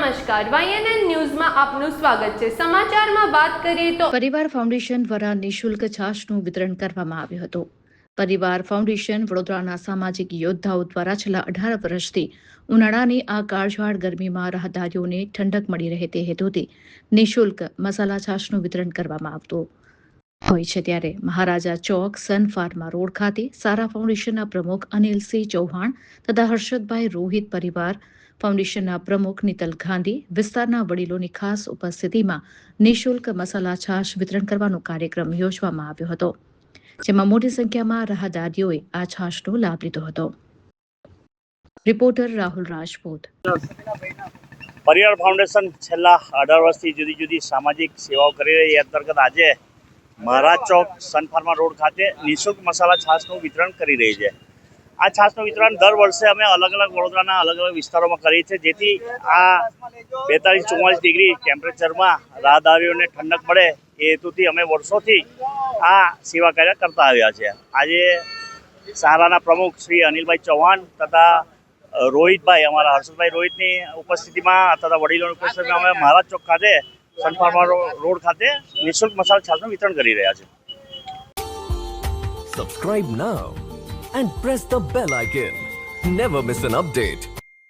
નમસ્કાર, YNN ન્યૂઝમાં આપનું સ્વાગત છે। સમાચારમાં વાત કરીએ તો પરિવાર ફાઉન્ડેશન દ્વારા નિઃશુલ્ક છાશનું વિતરણ કરવામાં આવ્યું હતું। પરિવાર ફાઉન્ડેશન વડોદરાના સામાજિક યોદ્ધાઓ દ્વારા છેલ્લા 18 વર્ષથી ઉનાળાની આ કાળઝાળ ગરમીમાં રાહદારીઓને ઠંડક મળી રહે તે હેતુથી નિઃશુલ્ક મસાલા છાશનું વિતરણ કરવામાં આવતું હોય છે। ત્યારે મહારાજા ચોક સન ફાર્મા રોડ ખાતે સારા ફાઉન્ડેશનના પ્રમુખ અનિલસિંહ ચૌહાણ તથા હર્ષદભાઈ રોહિત પરિવાર ફાઉન્ડેશનના પ્રમુખ નીતલ ગાંધી વિસ્તારના વડીલોની ખાસ ઉપસ્થિતિમાં નિઃશુલ્ક મસાલા છાશ વિતરણ કરવાનો કાર્યક્રમ યોજવામાં આવ્યો હતો, જેમાં મોટી સંખ્યામાં રાહદારીઓએ આ છાશનો લાભ લીધો હતો। રિપોર્ટર રાહુલ રાજપૂત। પરિવાર ફાઉન્ડેશન છેલ્લા 18 વર્ષથી જુદી જુદી સામાજિક સેવાઓ કરી રહી એ અંતર્ગત આજે મહારાજ ચોક સન ફાર્મા રોડ ખાતે નિઃશુલ્ક મસાલા છાશનું વિતરણ કરી રહી છે। આ છાશનું વિતરણ દર વર્ષે અમે અલગ અલગ વડોદરાના અલગ અલગ વિસ્તારોમાં કરીએ છીએ, જેથી આ 42-44 ડિગ્રી ટેમ્પરેચરમાં રાહદારીઓને ઠંડક મળે એ હેતુથી અમે વર્ષોથી આ સેવા કાર્ય કરતા આવ્યા છે। આજે સારાના પ્રમુખ શ્રી અનિલભાઈ ચૌહાણ તથા રોહિતભાઈ, અમારા હર્ષદભાઈ રોહિતની ઉપસ્થિતિમાં તથા વડીલોની ઉપસ્થિતિમાં અમે મહારાજ ચોક ખાતે સન ફાર્મા રોડ ખાતે નિઃશુલ્ક મસાલા છાશનું વિતરણ કરી રહ્યા છે। Subscribe now and press the bell icon. Never miss an update.